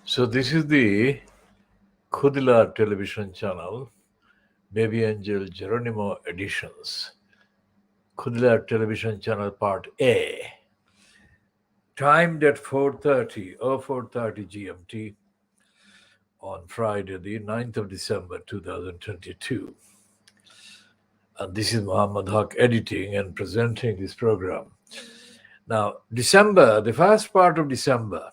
So this is the Khoodeelaar television channel, Baby Angel Geronimo editions. Khoodeelaar television channel part A, timed at 4:30 GMT on Friday, the 9th of December 2022. And this is Muhammad Haque editing and presenting this program. Now, the first part of December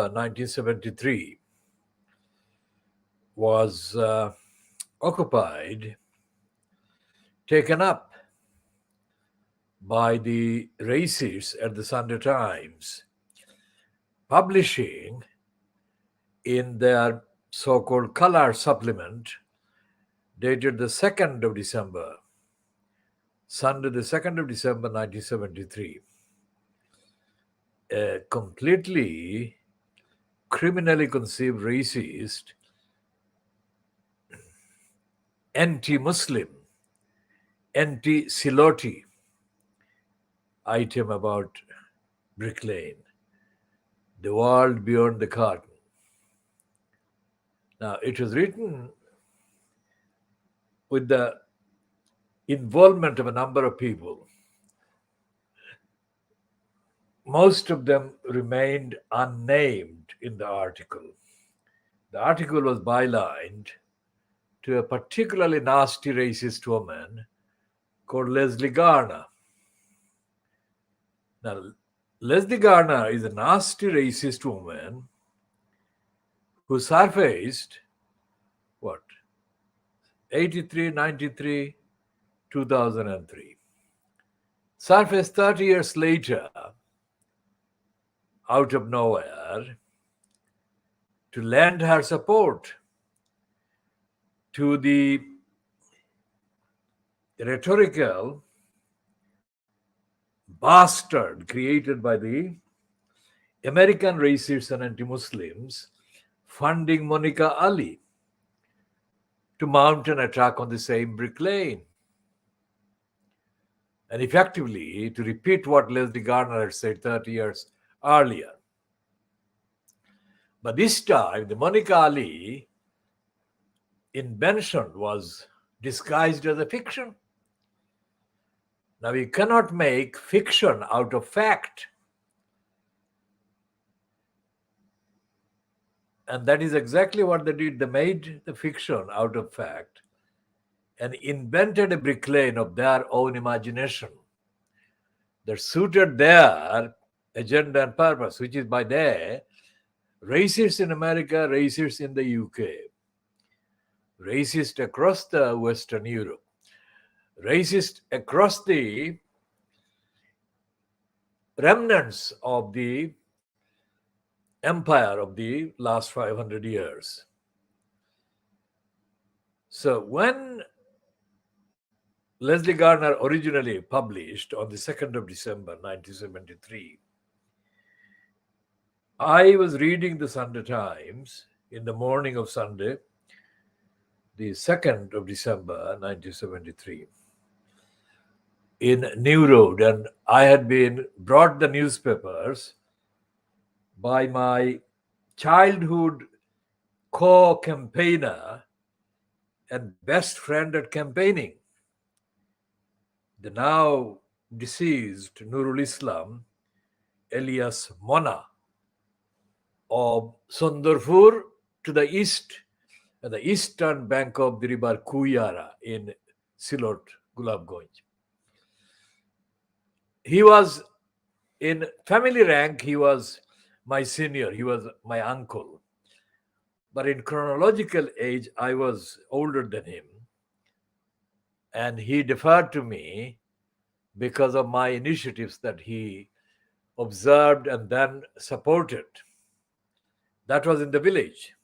1973 was occupied, taken up by the racists at the Sunday Times, publishing in their so-called color supplement dated the 2nd of December, Sunday the 2nd of December 1973, a completely criminally conceived racist, anti-Muslim, anti-Siloti item about Brick Lane, the world beyond the curtain. Now, it was written with the involvement of a number of people. Most of them remained unnamed in the article. The article was bylined to a particularly nasty racist woman called Leslie Garner. Now, Leslie Garner is a nasty racist woman who surfaced, 83, 93, 2003. Surfaced 30 years later, out of nowhere, to lend her support to the rhetorical bastard created by the American racists and anti-Muslims funding Monica Ali to mount an attack on the same Brick Lane. And effectively to repeat what Leslie Garner had said 30 years earlier. But this time, the Monica Ali invention was disguised as a fiction. Now, we cannot make fiction out of fact. And that is exactly what they did. They made the fiction out of fact and invented a Brick Lane of their own imagination that suited their agenda and purpose, which is by day, racists in America, racists in the UK, racist across the Western Europe, racist across the remnants of the empire of the last 500 years. So when Leslie Garner originally published on the 2nd of December 1973, I was reading the Sunday Times in the morning of Sunday, the 2nd of December 1973, in New Road, and I had been brought the newspapers by my childhood co-campaigner and best friend at campaigning, the now deceased Nurul Islam, alias Mona, of Sundarpur to the east, at the eastern bank of the river Khoodeelaar in Silot, Gulabganj. He was in family rank, he was my senior, he was my uncle. But in chronological age, I was older than him. And he deferred to me because of my initiatives that he observed and then supported. That was in the village.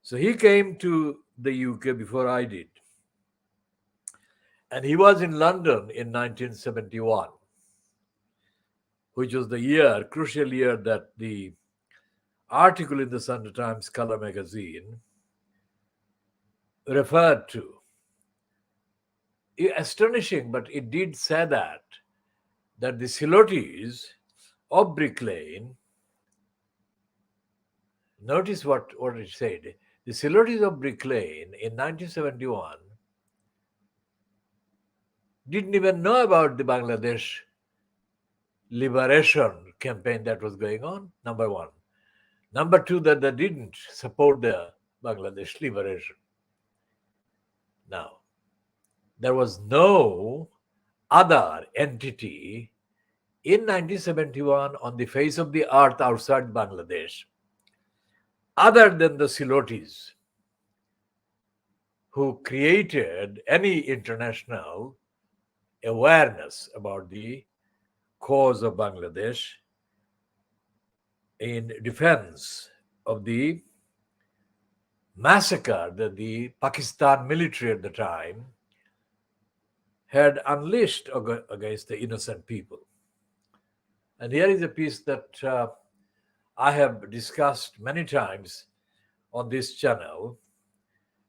So he came to the UK before I did. And he was in London in 1971, which was the year, crucial year, that the article in the Sunday Times color magazine referred to. Astonishing, but it did say that the Silotis of Brick Lane, notice what it said. The Silhouettes of Brick Lane in 1971 didn't even know about the Bangladesh liberation campaign that was going on, number one. Number two, that they didn't support the Bangladesh liberation. Now, there was no other entity in 1971 on the face of the earth outside Bangladesh other than the Silhouettes who created any international awareness about the cause of Bangladesh in defense of the massacre that the Pakistan military at the time had unleashed against the innocent people. And here is a piece that I have discussed many times on this channel,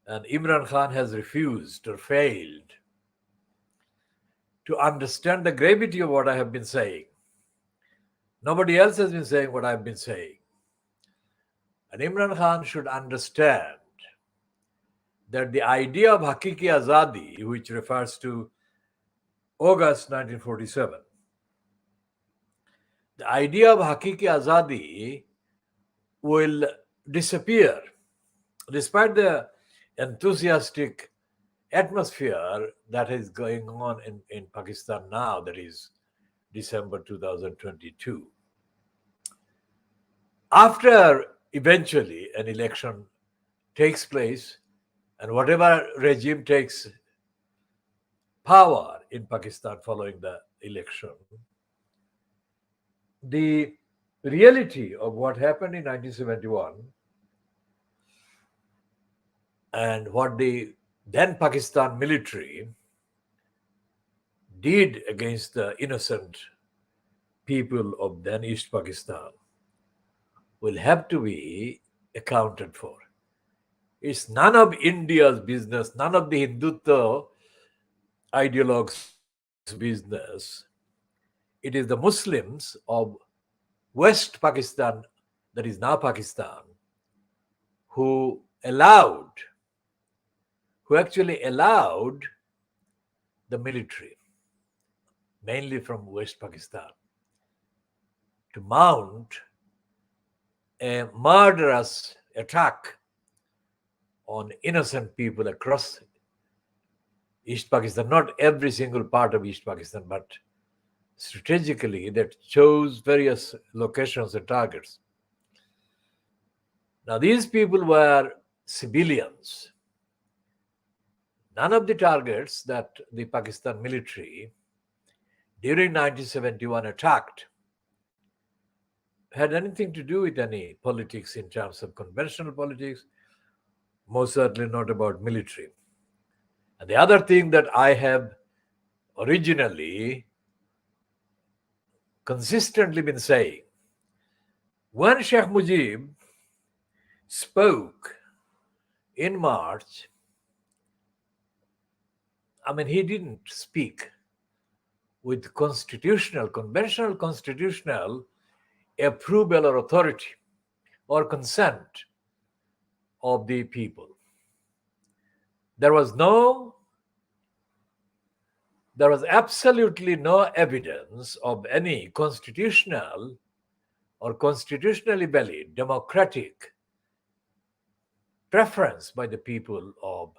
and Imran Khan has refused or failed to understand the gravity of what I have been saying. Nobody else has been saying what I've been saying. And Imran Khan should understand that the idea of Haque Azadi, which refers to August 1947, the idea of Haque Azadi will disappear despite the enthusiastic atmosphere that is going on in Pakistan now, that is December 2022. After eventually an election takes place and whatever regime takes power in Pakistan following the election, the reality of what happened in 1971 and what the then Pakistan military did against the innocent people of then East Pakistan will have to be accounted for. It's none of India's business, none of the Hindutva ideologues' business. It is the Muslims of West Pakistan, that is now Pakistan, who actually allowed the military, mainly from West Pakistan, to mount a murderous attack on innocent people across East Pakistan, not every single part of East Pakistan, but strategically that chose various locations and targets. Now, these people were civilians. None of the targets that the Pakistan military during 1971 attacked had anything to do with any politics in terms of conventional politics, most certainly not about military. And the other thing that I have originally consistently been saying, when Sheikh Mujib spoke in March, he didn't speak with conventional constitutional approval or authority or consent of the people. There was absolutely no evidence of any constitutional or constitutionally valid democratic preference by the people of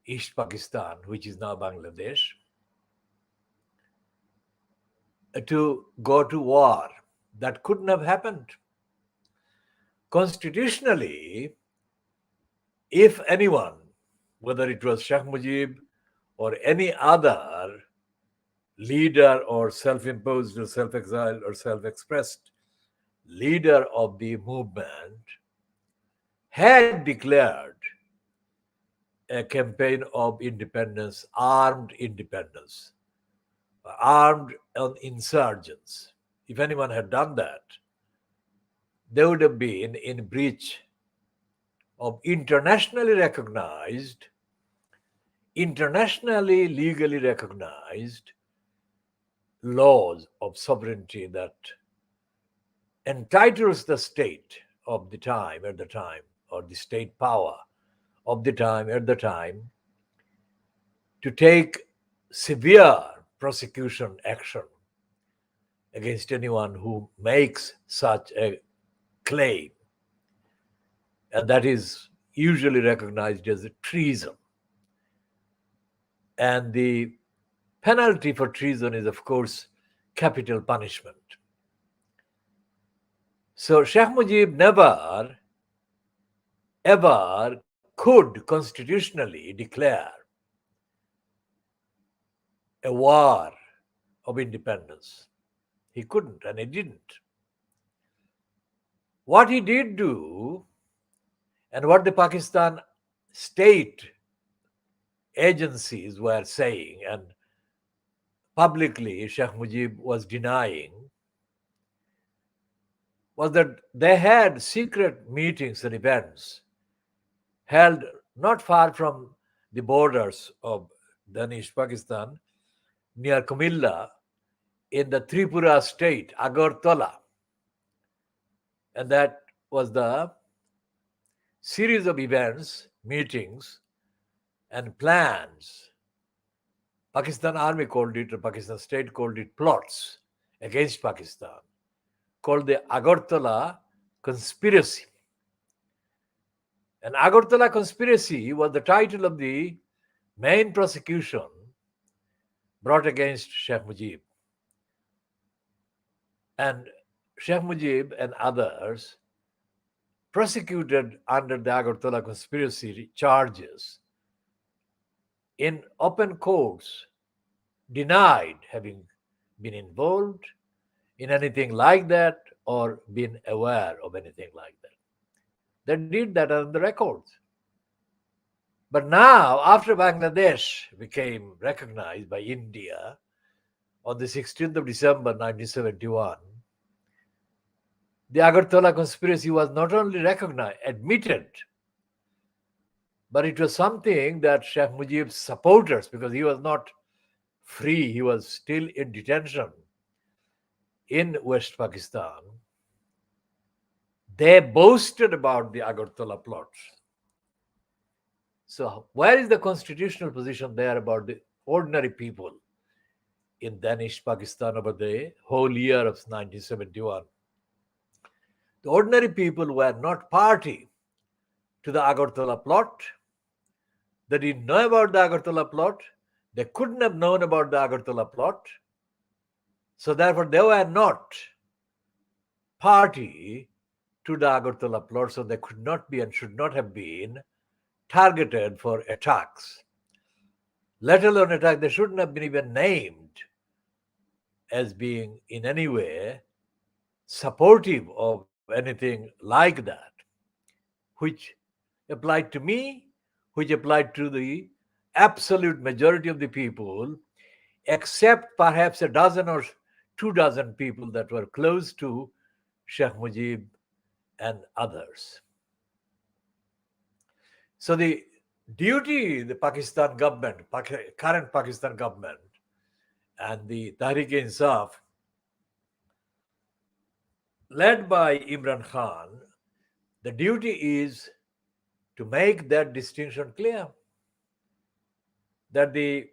East Pakistan, which is now Bangladesh, to go to war. That couldn't have happened. Constitutionally, if anyone, whether it was Sheikh Mujib or any other leader or self-imposed or self-exiled or self-expressed leader of the movement, had declared a campaign of independence, armed independence, armed insurgents, if anyone had done that, they would have been in breach of internationally legally recognized laws of sovereignty that entitles the state of the time at the time, or the state power of the time at the time, to take severe prosecution action against anyone who makes such a claim. And that is usually recognized as a treason. And the penalty for treason is, of course, capital punishment. So Sheikh Mujib never, ever could constitutionally declare a war of independence. He couldn't, and he didn't. What he did do, and what the Pakistan state agencies were saying, and publicly Sheikh Mujib was denying, was that they had secret meetings and events held not far from the borders of Danish Pakistan, near Kumilla, in the Tripura state, Agartala. And that was the series of events, meetings, and plans. Pakistan Army called it, or Pakistan state called it, plots against Pakistan, called the Agartala conspiracy. And Agartala conspiracy was the title of the main prosecution brought against Sheikh Mujib. And Sheikh Mujib and others prosecuted under the Agartala conspiracy charges in open courts, denied having been involved in anything like that or been aware of anything like that. They did that on the records. But now, after Bangladesh became recognized by India on the 16th of December 1971, the Agartala conspiracy was not only recognized, admitted, but it was something that Sheikh Mujib's supporters, because he was not free, he was still in detention in West Pakistan, they boasted about the Agartala plots. So, where is the constitutional position there about the ordinary people in Danish Pakistan over the whole year of 1971? The ordinary people were not party to the Agartala plot. They didn't know about the Agartala plot. They couldn't have known about the Agartala plot. So therefore, they were not party to the Agartala plot, so they could not be and should not have been targeted for attacks. Let alone attack, they shouldn't have been even named as being in any way supportive of anything like that, which applied to me, which applied to the absolute majority of the people, except perhaps a dozen or 2 dozen people that were close to Sheikh Mujib and others. So the duty the Pakistan government, current Pakistan government, and the Tehreek-e-Insaf, led by Imran Khan, the duty is to make that distinction clear, that the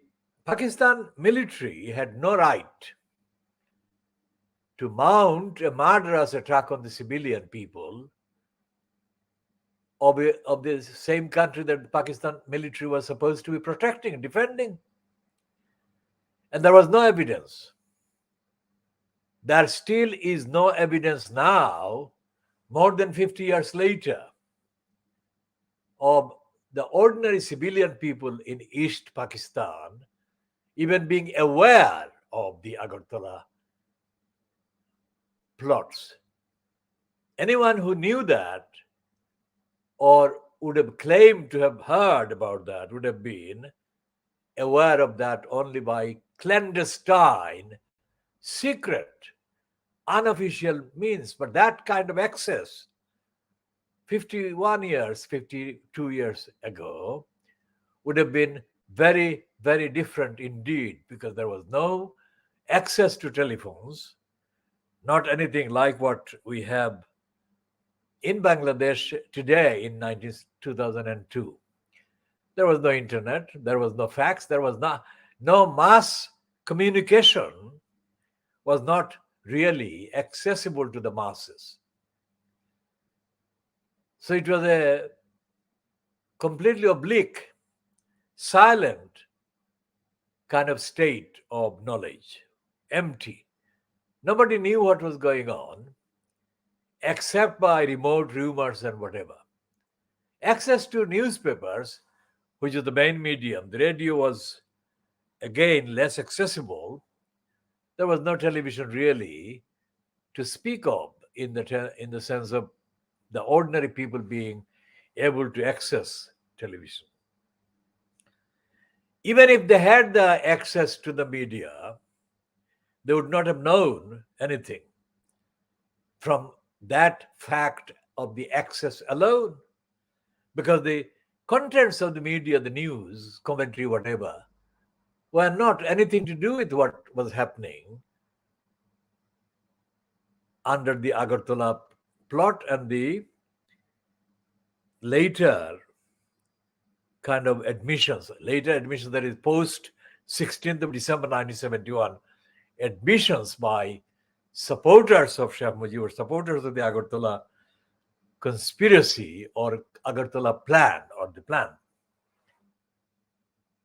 Pakistan military had no right to mount a murderous attack on the civilian people of the same country that the Pakistan military was supposed to be protecting, defending. And there was no evidence. There still is no evidence now, more than 50 years later, of the ordinary civilian people in East Pakistan even being aware of the Agartala plots. Anyone who knew that or would have claimed to have heard about that would have been aware of that only by clandestine, secret, unofficial means. But that kind of access, 51 years, 52 years ago, would have been very, very different indeed, because there was no access to telephones, not anything like what we have in Bangladesh today in 2002. There was no internet, there was no fax, there was no mass communication was not really accessible to the masses. So it was a completely oblique, silent kind of state of knowledge, empty. Nobody knew what was going on except by remote rumors and whatever. Access to newspapers, which is the main medium, the radio was again less accessible. There was no television really to speak of in the sense of the ordinary people being able to access television. Even if they had the access to the media, they would not have known anything from that fact of the access alone, because the contents of the media, the news, commentary, whatever, were not anything to do with what was happening under the Agartala plot and the later later admissions, that is post 16th of December 1971, admissions by supporters of Sheikh Mujib, supporters of the Agartala conspiracy or Agartala plan or the plan.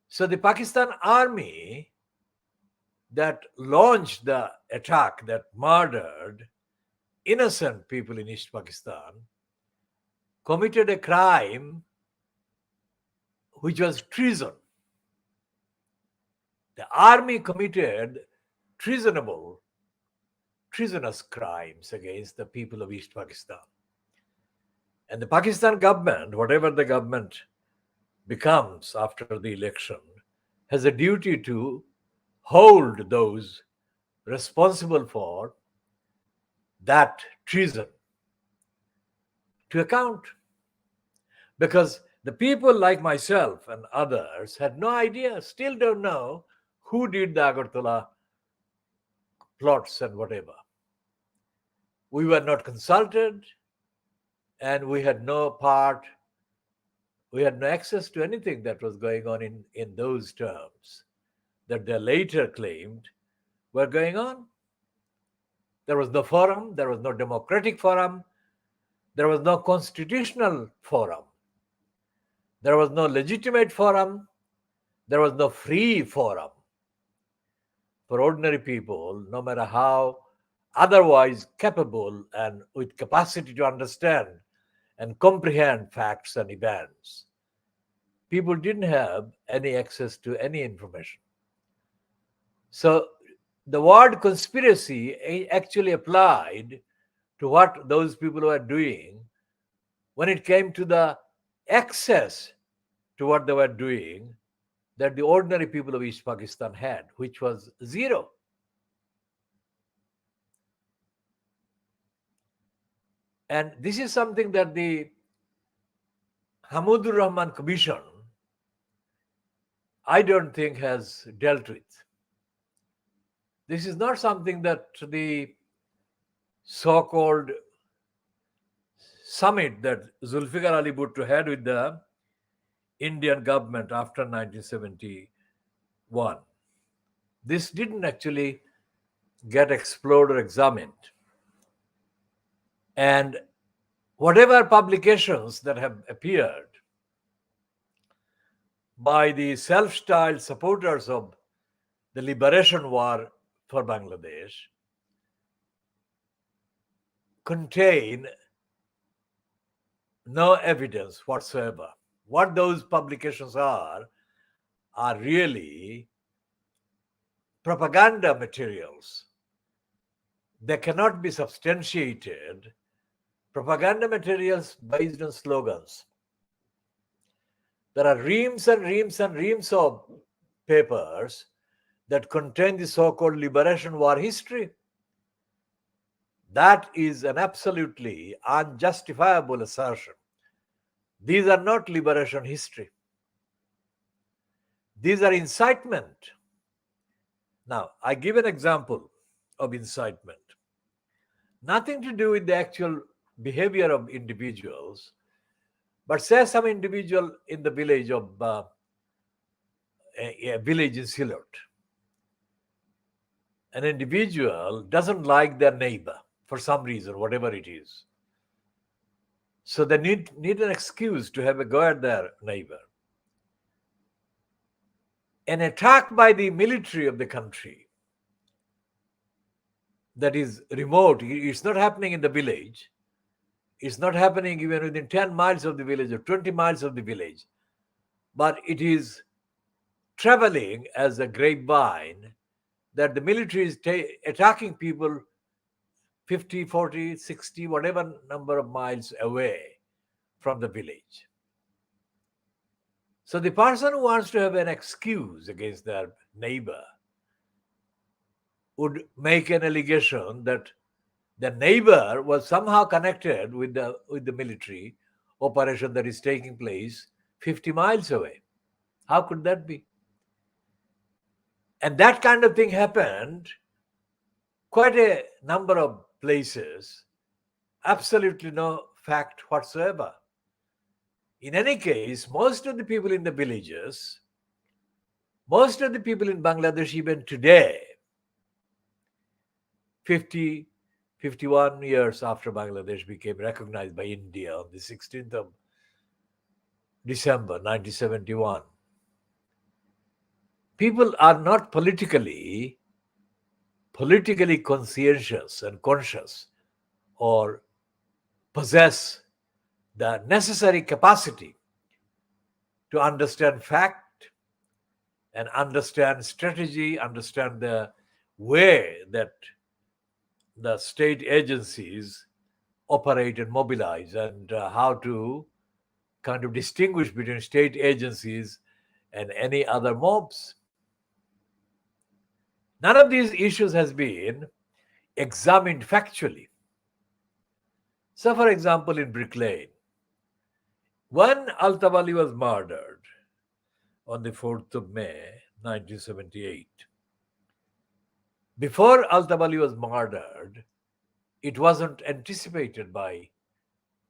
So the Pakistan army that launched the attack that murdered innocent people in East Pakistan committed a crime which was treason. The army committed treasonous crimes against the people of East Pakistan. And the Pakistan government, whatever the government becomes after the election, has a duty to hold those responsible for that treason to account. Because the people like myself and others had no idea, still don't know who did the Agartala plots and whatever. We were not consulted, and we had no access to anything that was going on in those terms that they later claimed were going on. There was no forum, there was no democratic forum, there was no constitutional forum, there was no legitimate forum, there was no free forum for ordinary people, no matter how otherwise capable and with capacity to understand and comprehend facts and events. People didn't have any access to any information. So the word conspiracy actually applied to what those people were doing when it came to the access to what they were doing that the ordinary people of East Pakistan had, which was zero. And this is something that the Hamudur Rahman Commission, I don't think, has dealt with. This is not something that the so-called summit that Zulfikar Ali Bhutto had with the Indian government after 1971, this didn't actually get explored or examined. And whatever publications that have appeared by the self-styled supporters of the liberation war for Bangladesh contain no evidence whatsoever. What those publications are really propaganda materials. They cannot be substantiated. Propaganda materials based on slogans. There are reams and reams and reams of papers that contain the so-called liberation war history. That is an absolutely unjustifiable assertion. These are not liberation history. These are incitement. Now, I give an example of incitement. Nothing to do with the actual behavior of individuals, but say some individual in the village of a village in Silot, an individual doesn't like their neighbor for some reason, whatever it is. So they need an excuse to have a go at their neighbor. An attack by the military of the country that is remote, it's not happening in the village. It's not happening even within 10 miles of the village or 20 miles of the village, but it is traveling as a grapevine that the military is attacking people 50, 40, 60, whatever number of miles away from the village. So the person who wants to have an excuse against their neighbor would make an allegation that the neighbor was somehow connected with the military operation that is taking place 50 miles away. How could that be? And that kind of thing happened quite a number of places, absolutely no fact whatsoever. In any case, most of the people in the villages, most of the people in Bangladesh, even today, 50, 51 years after Bangladesh became recognized by India on the 16th of December 1971, people are not politically conscientious and conscious or possess the necessary capacity to understand fact and understand strategy, understand the way that the state agencies operate and mobilize, and how to kind of distinguish between state agencies and any other mobs. None of these issues has been examined factually. So, for example, in Brick Lane, when Altabali was murdered on the 4th of May 1978, before Altabali was murdered, it wasn't anticipated by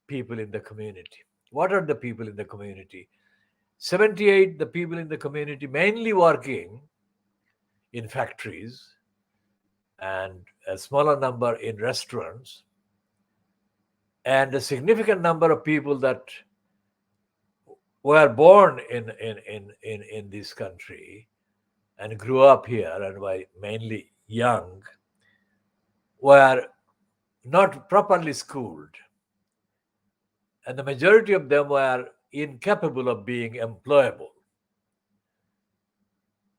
people in the community. What are the people in the community? 78, the people in the community mainly working in factories and a smaller number in restaurants, and a significant number of people that were born in this country and grew up here and were mainly young, were not properly schooled. And the majority of them were incapable of being employable.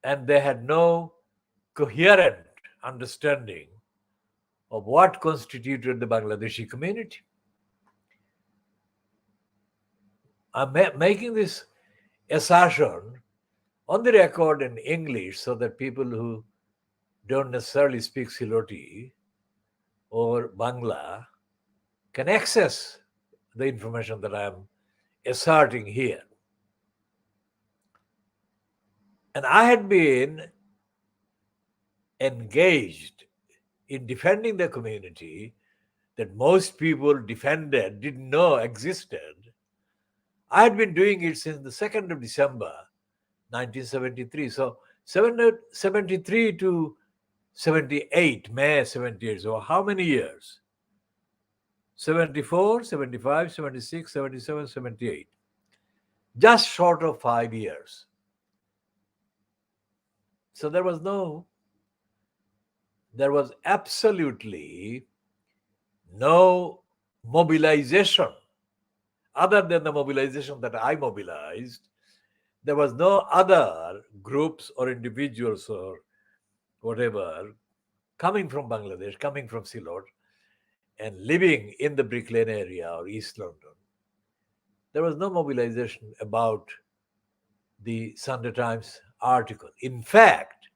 And they had no coherent understanding of what constituted the Bangladeshi community. I'm making this assertion on the record in English so that people who don't necessarily speak Siloti or Bangla can access the information that I am asserting here. And I had been engaged in defending the community that most people didn't know existed. I had been doing it since the 2nd of December 1973. So 73 to 78, May 78. So how many years? 74, 75, 76, 77, 78. Just short of 5 years. So there was absolutely no mobilization other than the mobilization that I mobilized. There was no other groups or individuals or whatever coming from Bangladesh, coming from Silot, and living in the Brick Lane area or East London. There was no mobilization about the Sunday Times article. In fact,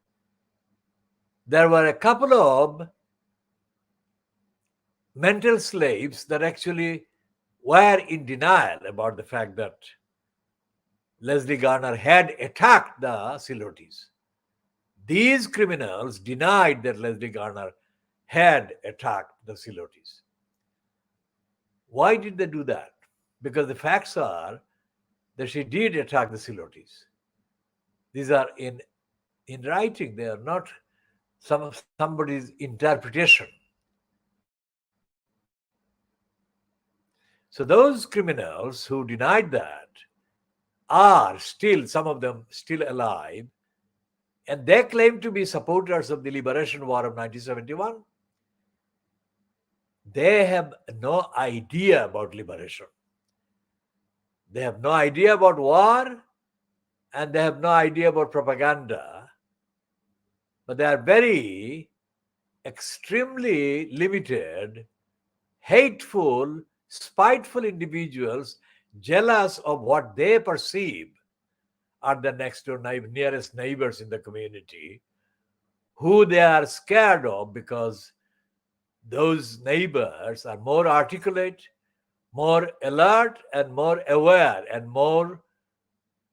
there were a couple of mental slaves that actually were in denial about the fact that Leslie Garner had attacked the Silotis. These criminals denied that Leslie Garner had attacked the Silotes. Why did they do that? Because the facts are that she did attack the Silotes. These are in writing. They are not somebody's interpretation. So those criminals who denied that are still, some of them still alive, and they claim to be supporters of the liberation war of 1971. They have no idea about liberation. They have no idea about war, and they have no idea about propaganda, but they are very extremely limited, hateful, spiteful individuals, jealous of what they perceive are the next door nearest neighbors in the community, who they are scared of because those neighbors are more articulate, more alert, and more aware, and more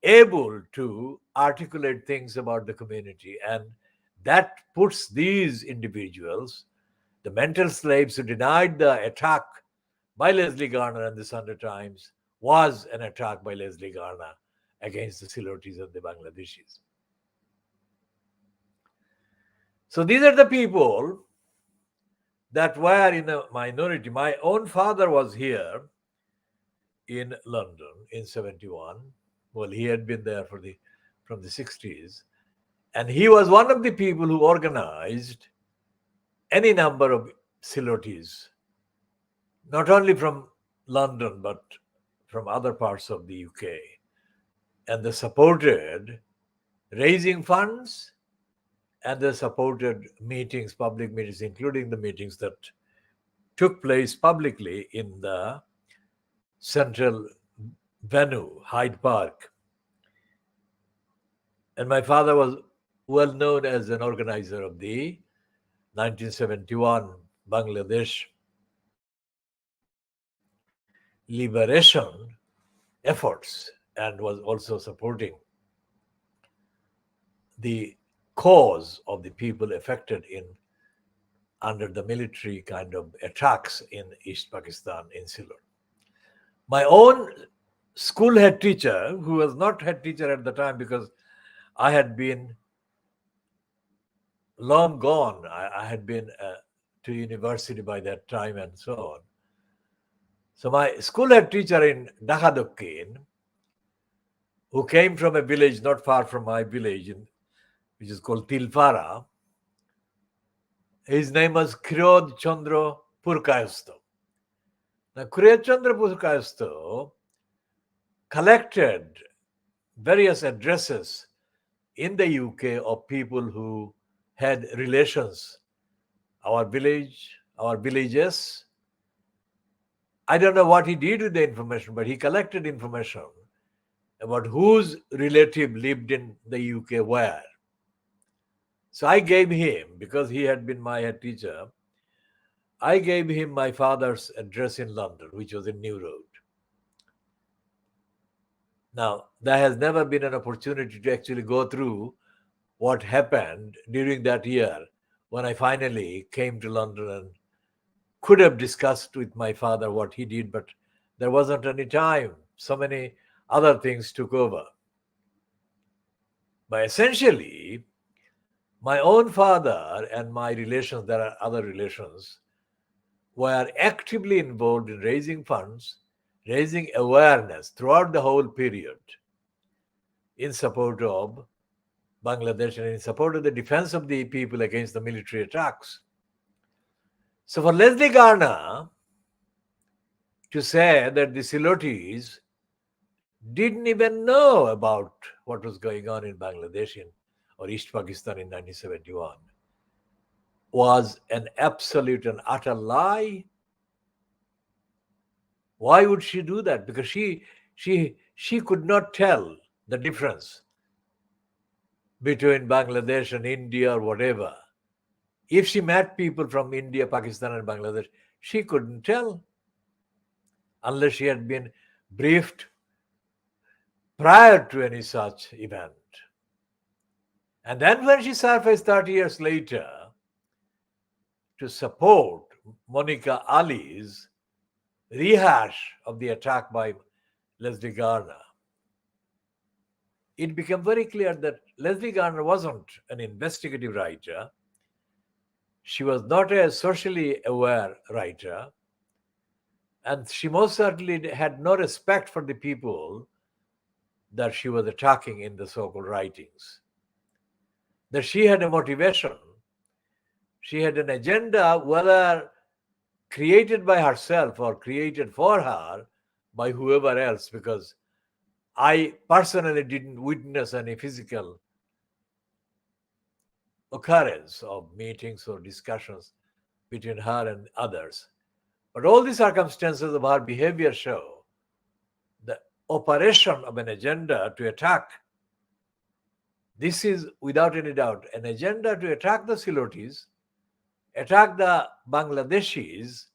able to articulate things about the community. And that puts these individuals, the mental slaves who denied the attack by Leslie Garner and the Sunday Times was an attack by Leslie Garner against the Silotes and the Bangladeshis. So these are the people that were in a minority. My own father was here in London in 71. Well, he had been there from the 60s. And he was one of the people who organized any number of Silotes, not only from London, but from other parts of the UK. And they supported raising funds, and they supported meetings, public meetings, including the meetings that took place publicly in the central venue, Hyde Park. And my father was well known as an organizer of the 1971 Bangladesh liberation efforts, and was also supporting the cause of the people affected under the military kind of attacks in East Pakistan in Sylhet. My own school head teacher, who was not head teacher at the time because I had been long gone, I had been to university by that time and so on. So my school head teacher in Dhaka, who came from a village not far from my village, which is called Tilfara, his name was Khirod Chandra Purkayasto. Now, Khirod Chandra Purkayasto collected various addresses in the UK of people who had relations, our village, our villages. I don't know what he did with the information, but he collected information about whose relative lived in the UK where. So I gave him, because he had been my head teacher, I gave him my father's address in London, which was in New Road. Now, there has never been an opportunity to actually go through what happened during that year when I finally came to London and could have discussed with my father what he did, but there wasn't any time. So many other things took over. But essentially, my own father and my relations, there are other relations, were actively involved in raising funds, raising awareness throughout the whole period in support of Bangladesh and in support of the defense of the people against the military attacks. So for Leslie Garner to say that the Silotes didn't even know about what was going on in Bangladesh or East Pakistan in 1971 was an absolute and utter lie. Why would she do that? Because she could not tell the difference between Bangladesh and India or whatever. If she met people from India, Pakistan, and Bangladesh, she couldn't tell unless she had been briefed prior to any such event. And then when she surfaced 30 years later to support Monica Ali's rehash of the attack by Leslie Garner, it became very clear that Leslie Garner wasn't an investigative writer. She was not a socially aware writer, and she most certainly had no respect for the people that she was attacking in the so-called writings. That she had a motivation, she had an agenda, whether created by herself or created for her by whoever else, because I personally didn't witness any physical occurrence of meetings or discussions between her and others. But all the circumstances of her behavior show the operation of an agenda to attack. This is without any doubt an agenda to attack the Silotis, attack the Bangladeshis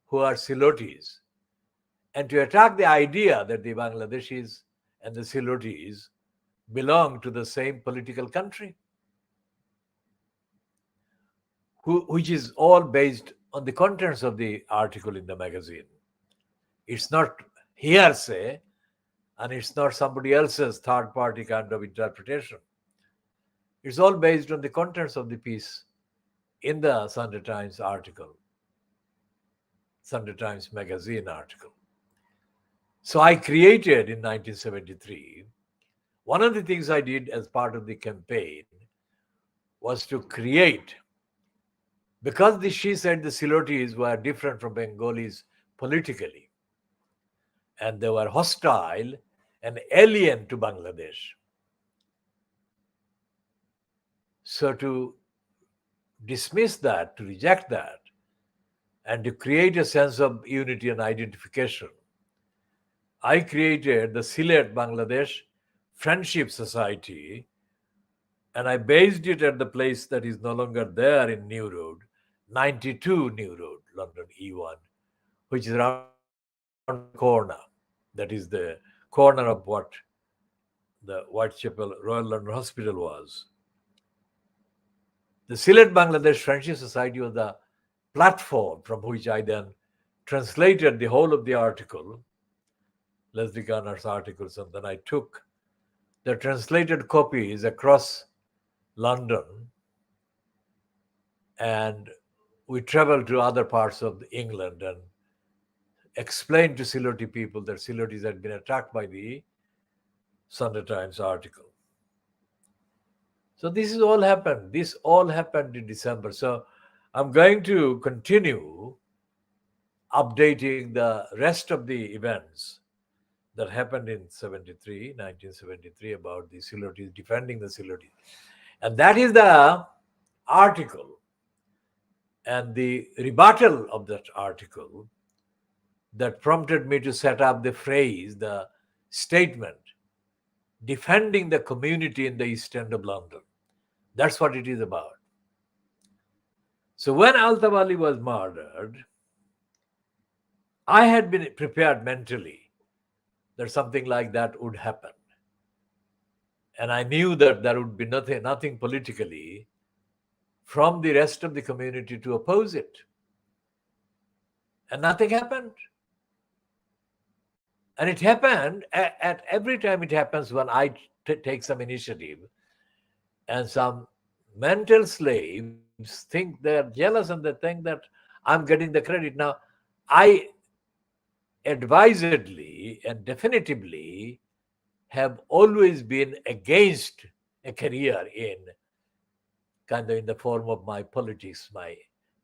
who are Silotis, and to attack the idea that the Bangladeshis and the Silotis belong to the same political country, which is all based on the contents of the article in the magazine. It's not hearsay, and it's not somebody else's third-party kind of interpretation. It's all based on the contents of the piece in the Sunday Times article, Sunday Times magazine article. So I created in 1973, one of the things I did as part of the campaign was to create, because she said the Silotis were different from Bengalis politically, and they were hostile and alien to Bangladesh. So to dismiss that, to reject that, and to create a sense of unity and identification, I created the Sylhet Bangladesh Friendship Society, and I based it at the place that is no longer there in New Road, 92 New Road, London E1, which is around the corner. That is the corner of what the Whitechapel Royal London Hospital was. The Sylhet Bangladesh Friendship Society was the platform from which I then translated the whole of the article, Leslie Garner's articles, and then I took the translated copies across London, and we traveled to other parts of England and explained to Siloti people that Silotis had been attacked by the Sunday Times article. So this all happened in December. So I'm going to continue updating the rest of the events that happened in 1973, about the Silotis, defending the Silotis. And that is the article and the rebuttal of that article that prompted me to set up the phrase, the statement, defending the community in the East End of London. That's what it is about. So when Altaf Ali was murdered, I had been prepared mentally that something like that would happen. And I knew that there would be nothing politically from the rest of the community to oppose it. And nothing happened. And it happened at every time it happens when I take some initiative, and some mental slaves think they're jealous and they think that I'm getting the credit. Now, I advisedly and definitively have always been against a career in the form of my politics,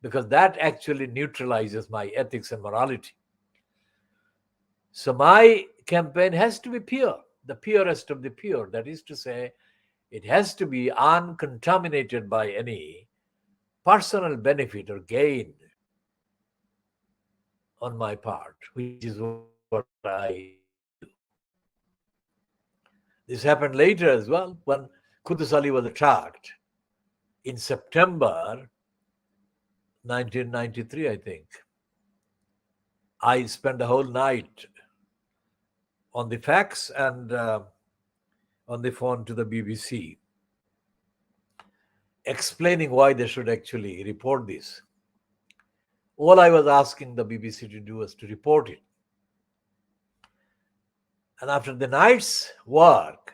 because that actually neutralizes my ethics and morality. So my campaign has to be pure, the purest of the pure. That is to say, it has to be uncontaminated by any personal benefit or gain on my part, which is what I do. This happened later as well, when Qudus Ali was attacked in September 1993, I think. I spent the whole night on the fax and on the phone to the BBC, explaining why they should actually report this. All I was asking the BBC to do was to report it. And after the night's work,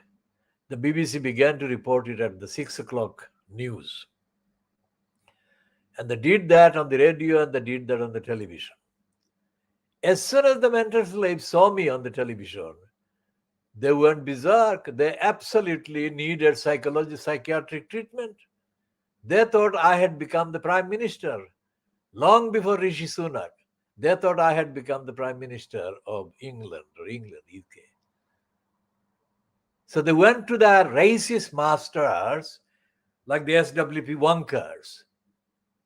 the BBC began to report it at the 6 o'clock news. And they did that on the radio and they did that on the television. As soon as the mental slaves saw me on the television, they went berserk. They absolutely needed psychiatric treatment. They thought I had become the prime minister long before Rishi Sunak. They thought I had become the prime minister of England, UK. So they went to their racist masters like the SWP wonkers,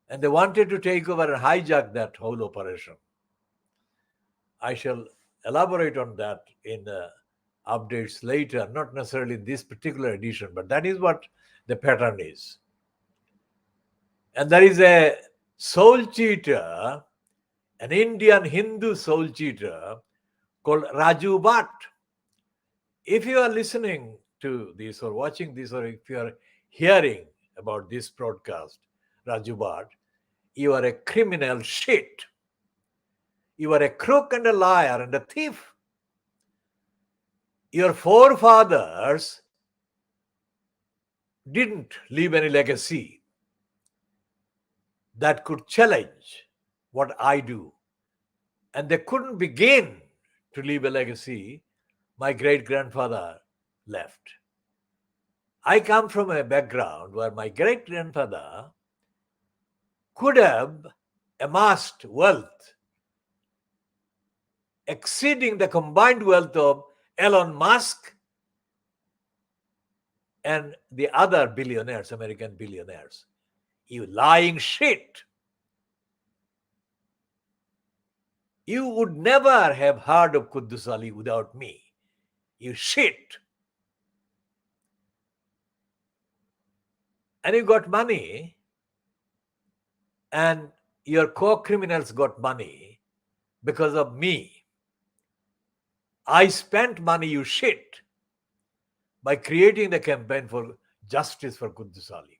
and they wanted to take over and hijack that whole operation. I shall elaborate on that in updates later, not necessarily in this particular edition, but that is what the pattern is. And there is a soul cheater, an Indian Hindu soul cheater called Raju Bhatt. If you are listening to this or watching this, or if you are hearing about this broadcast, Raju Bhatt, you are a criminal shit. You are a crook and a liar and a thief. Your forefathers didn't leave any legacy that could challenge what I do. And they couldn't begin to leave a legacy my great-grandfather left. I come from a background where my great-grandfather could have amassed wealth exceeding the combined wealth of Elon Musk and the other billionaires, American billionaires. You lying shit. You would never have heard of Quddus Ali without me. You shit. And you got money, and your co-criminals got money because of me. I spent money, you shit, by creating the campaign for justice for Quddus Ali.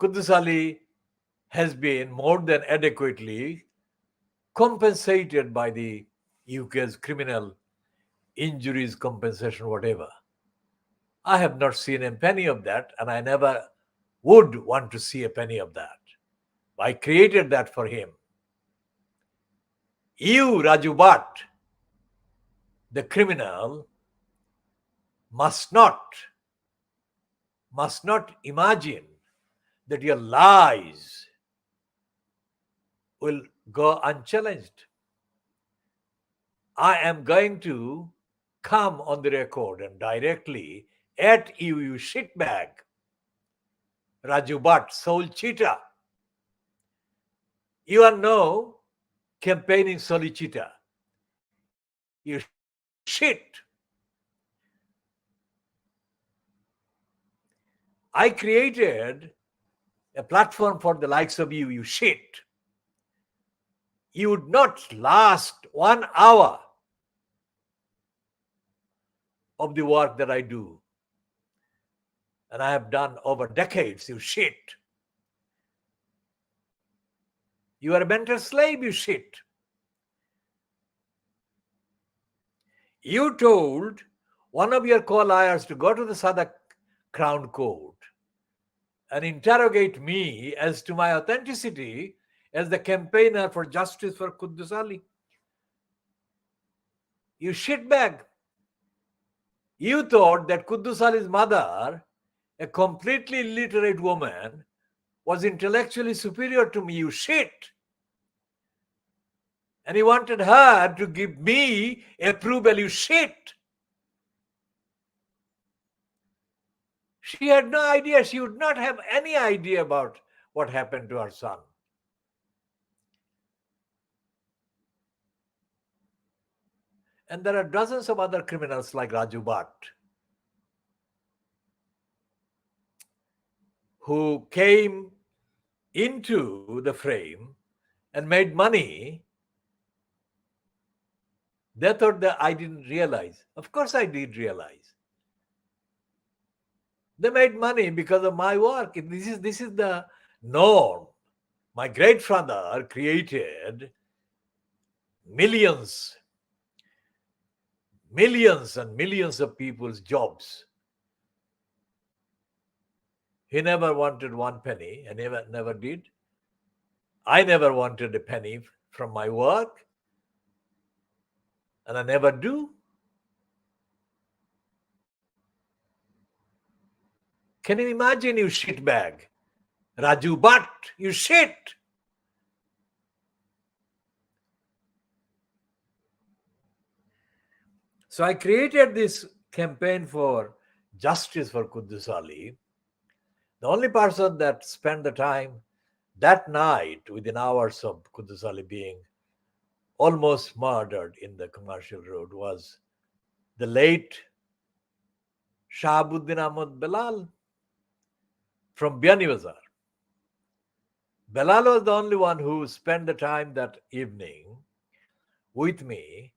Quddus Ali has been more than adequately compensated by the UK's criminal injuries compensation, whatever. I have not seen a penny of that, and I never would want to see a penny of that. I created that for him. You, Raju Bhatt, the criminal, must not imagine that your lies will go unchallenged. I am going to come on the record and directly at you, you shitbag, Raju Bhatt, soul cheater. You are no campaigning solicitor. You shit. I created a platform for the likes of you, you shit. You would not last 1 hour of the work that I do. And I have done over decades, you shit. You are a mental slave, you shit. You told one of your co-liars to go to the Sadaq Crown Court and interrogate me as to my authenticity as the campaigner for justice for Quddus Ali. You shitbag. You thought that Quddus Ali's mother, a completely illiterate woman, was intellectually superior to me, you shit. And you wanted her to give me approval, you shit. She had no idea. She would not have any idea about what happened to her son. And there are dozens of other criminals like Raju Bhatt who came into the frame and made money. They thought that I didn't realize. Of course I did realize. They made money because of my work. This is the norm. My great father created millions and millions of people's jobs. He never wanted one penny, and never did. I never wanted a penny from my work, and I never do. Can you imagine, you shitbag? Raju Bhatt, you shit! So I created this campaign for justice for Quddus Ali. The only person that spent the time that night, within hours of Quddus Ali being almost murdered in the commercial road, was the late Shahabuddin Ahmad Belal from Biani Bazar. Belal was the only one who spent the time that evening with me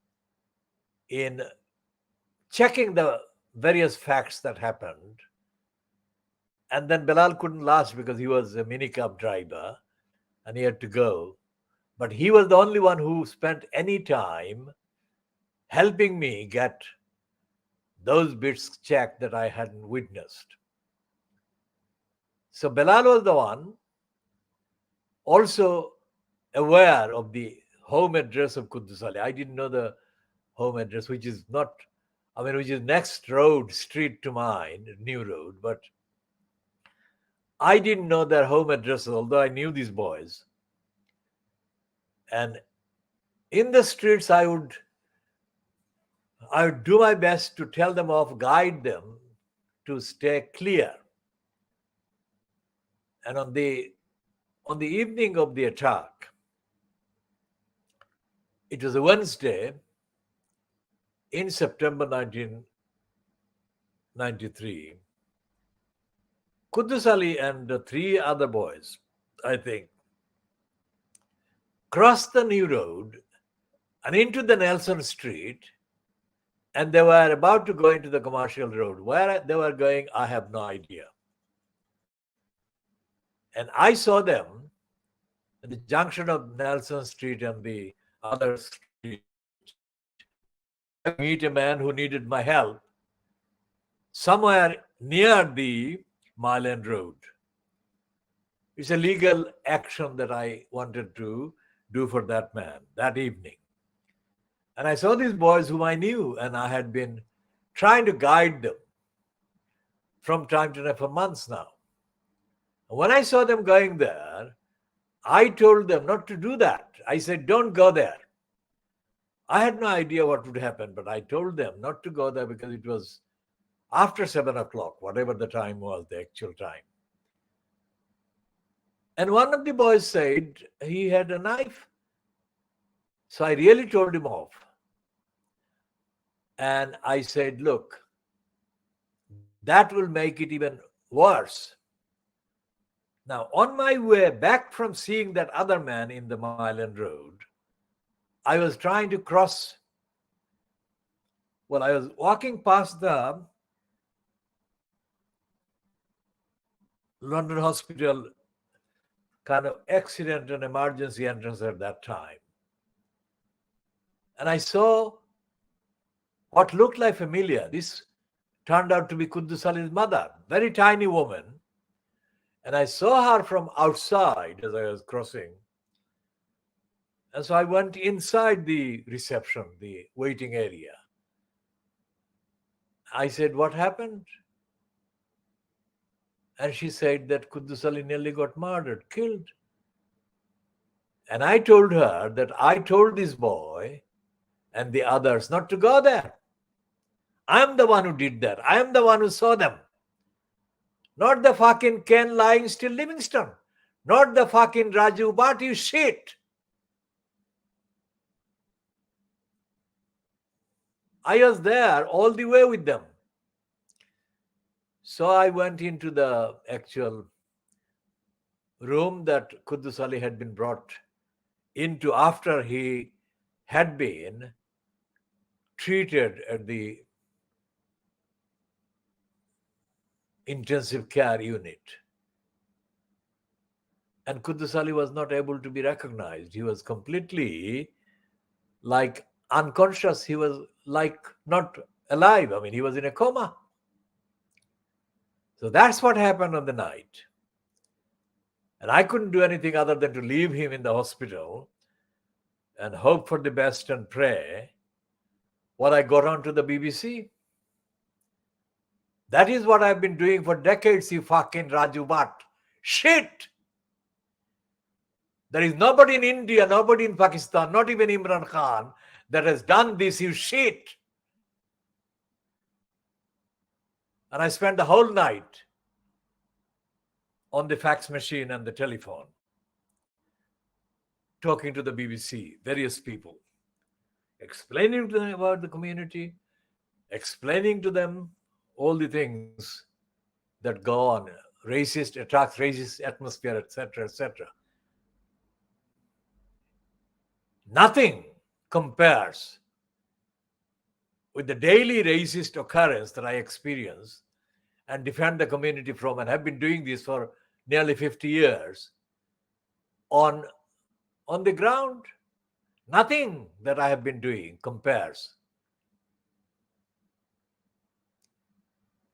in checking the various facts that happened. And then Belal couldn't last because he was a minicab driver and he had to go. But he was the only one who spent any time helping me get those bits checked that I hadn't witnessed. So Belal was the one also aware of the home address of Quddus Ali. I didn't know the home address, which is next street to mine, new road, but I didn't know their home addresses, although I knew these boys. And in the streets, I would do my best to tell them off, guide them to stay clear. And on the evening of the attack, it was a Wednesday in September 1993. Quddus Ali and 3 other boys, I think, crossed the new road and into the Nelson Street, and they were about to go into the commercial road. Where they were going, I have no idea. And I saw them at the junction of Nelson Street and the other street. I meet a man who needed my help somewhere near the Mile End Road. It's a legal action that I wanted to do for that man that evening. And I saw these boys whom I knew, and I had been trying to guide them from time to time for months now. When I saw them going there, I told them not to do that. I said, don't go there. I had no idea what would happen, but I told them not to go there because it was after 7 o'clock, whatever the time was, the actual time. And one of the boys said he had a knife. So I really told him off. And I said, look, that will make it even worse. Now, on my way back from seeing that other man in the Mile End Road, I was trying to cross. Well, I was walking past the London Hospital kind of accident and emergency entrance at that time. And I saw what looked like familiar. This turned out to be Quddus Ali's mother, very tiny woman. And I saw her from outside as I was crossing. And so I went inside the reception, the waiting area. I said, what happened? And she said that Quddus Ali nearly got murdered, killed. And I told her that I told this boy and the others not to go there. I am the one who did that. I am the one who saw them. Not the fucking Ken lying still Livingston. Not the fucking Raju Bhatt, you shit. I was there all the way with them. So I went into the actual room that Quddus Ali had been brought into after he had been treated at the intensive care unit. And Quddus Ali was not able to be recognized. He was completely like unconscious. He was like not alive. I mean, he was in a coma. So that's what happened on the night. And I couldn't do anything other than to leave him in the hospital and hope for the best and pray. What I got on to the BBC. That is what I've been doing for decades, you fucking Raju Bhatt. Shit! There is nobody in India, nobody in Pakistan, not even Imran Khan, that has done this, you shit. And I spent the whole night on the fax machine and the telephone, talking to the BBC, various people, explaining to them about the community, explaining to them all the things that go on, racist attacks, racist atmosphere, etc., etc. Nothing compares with the daily racist occurrence that I experience and defend the community from, and have been doing this for nearly 50 years on the ground. Nothing that I have been doing compares.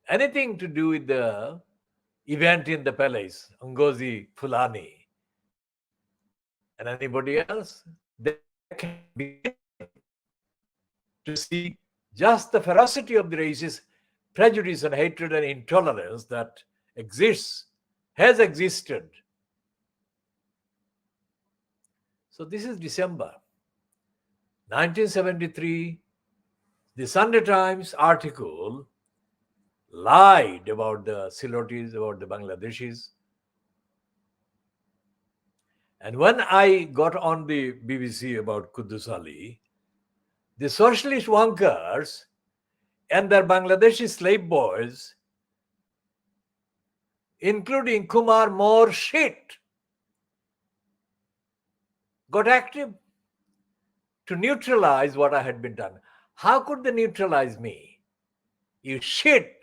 Anything to do with the event in the palace, Ngozi Fulani, and anybody else, they can begin to see just the ferocity of the racist prejudice and hatred and intolerance that exists, has existed. So this is December 1973. The Sunday Times article lied about the Silotis, about the Bangladeshis. And when I got on the BBC about Quddus Ali, the socialist wonkers and their Bangladeshi slave boys, including Kumar More shit, got active to neutralize what I had been done. How could they neutralize me? You shit.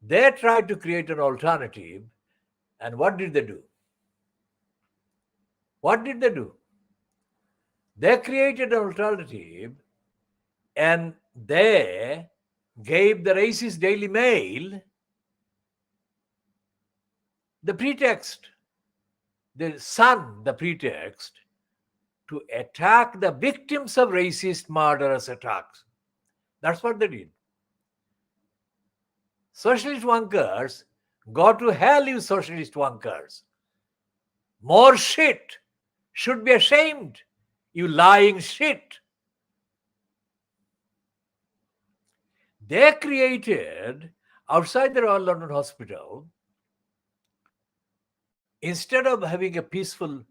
They tried to create an alternative, and what did they do? What did they do? They created an alternative, and they gave the racist Daily Mail the pretext, the Sun, the pretext to attack the victims of racist murderous attacks. That's what they did. Socialist wonkers, go to hell, you socialist wonkers. More shit. Should be ashamed, you lying shit. They created, outside the Royal London Hospital, instead of having a peaceful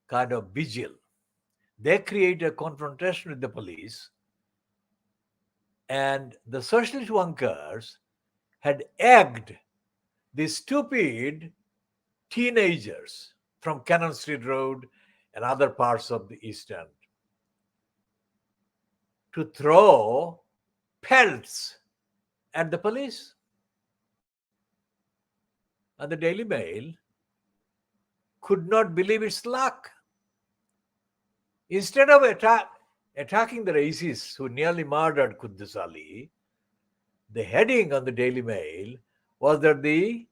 kind of vigil, they created a confrontation with the police, and the socialist wonkers had egged these stupid teenagers from Cannon Street Road and other parts of the East End to throw pelts at the police. And the Daily Mail could not believe its luck. Instead of attacking the racists who nearly murdered Quddus Ali, the heading on the Daily Mail was that the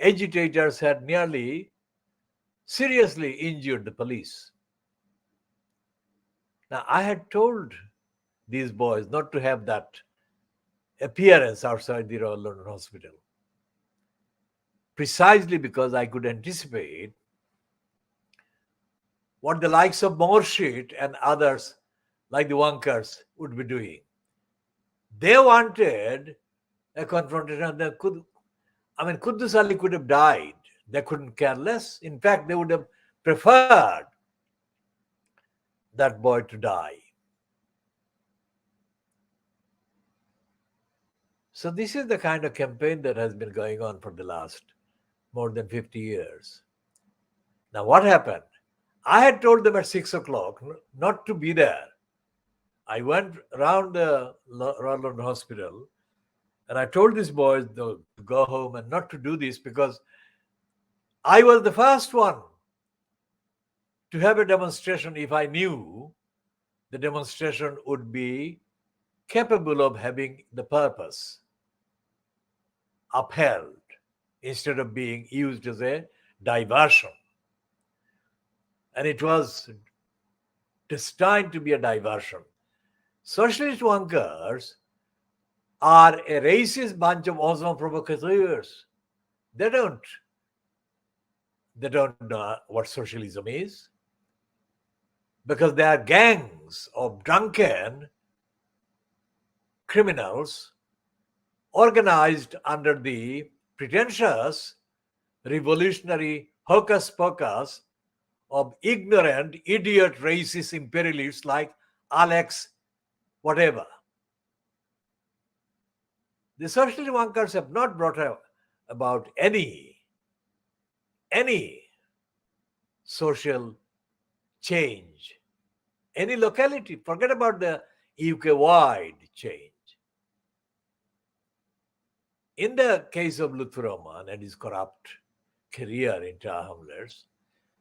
agitators had nearly seriously injured the police. Now, I had told these boys not to have that appearance outside the Royal London Hospital, precisely because I could anticipate what the likes of Morshid and others like the wonkers would be doing. They wanted a confrontation. Quddus Ali could have died. They couldn't care less. In fact, they would have preferred that boy to die. So this is the kind of campaign that has been going on for the last more than 50 years. Now, what happened? I had told them at 6 o'clock not to be there. I went around the Royal London Hospital And I told these boys to go home and not to do this because I was the first one to have a demonstration if I knew the demonstration would be capable of having the purpose upheld instead of being used as a diversion. And it was destined to be a diversion. Socialist workers are a racist bunch of awesome provocateurs. They don't know what socialism is because they are gangs of drunken criminals organized under the pretentious revolutionary hocus pocus of ignorant idiot racist imperialists like Alex whatever. The socialist workers have not brought about any social change, any locality. Forget about the UK-wide change. In the case of Lutfur Rahman and his corrupt career in Tar Hamlets,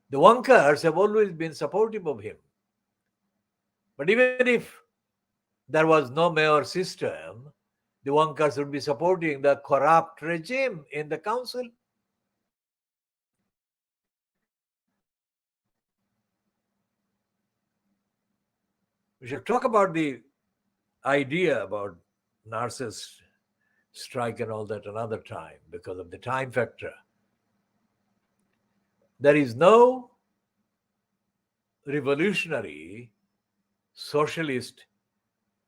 the workers have always been supportive of him. But even if there was no mayor system, the workers would be supporting the corrupt regime in the council. We should talk about the idea about nurses strike and all that another time because of the time factor. There is no revolutionary socialist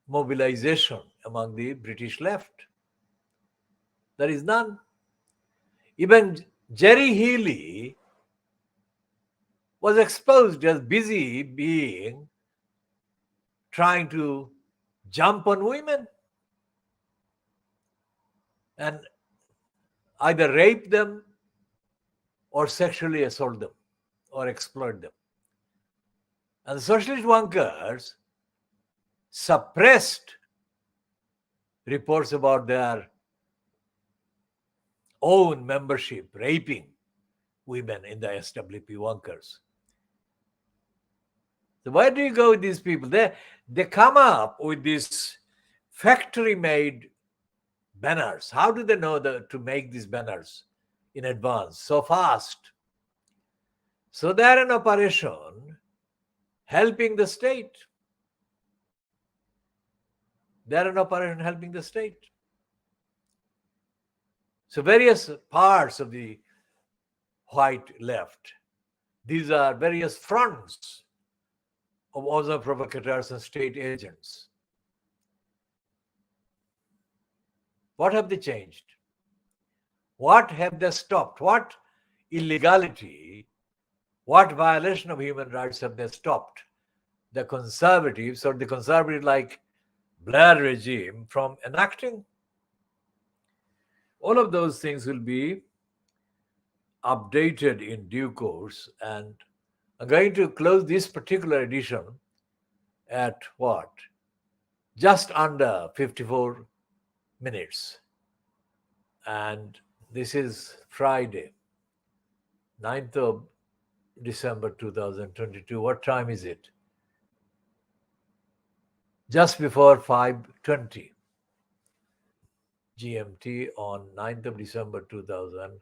mobilization among the British left. There is none. Even Jerry Healy was exposed as busy being trying to jump on women and either rape them or sexually assault them or exploit them. And the socialist workers suppressed reports about their own membership raping women in the SWP workers. So where do you go with these people? They come up with these factory-made banners. How do they know to make these banners in advance so fast? So they're an operation helping the state. They're an operation helping the state. So various parts of the white left, these are various fronts of other provocateurs and state agents. What have they changed? What have they stopped? What illegality, what violation of human rights have they stopped the conservatives or the conservative like Blair regime from enacting? All of those things will be updated in due course, and I'm going to close this particular edition at what? Just under 54 minutes. And this is Friday, 9th of December 2022. What time is it? Just before 5:20 GMT on 9th of December 2022.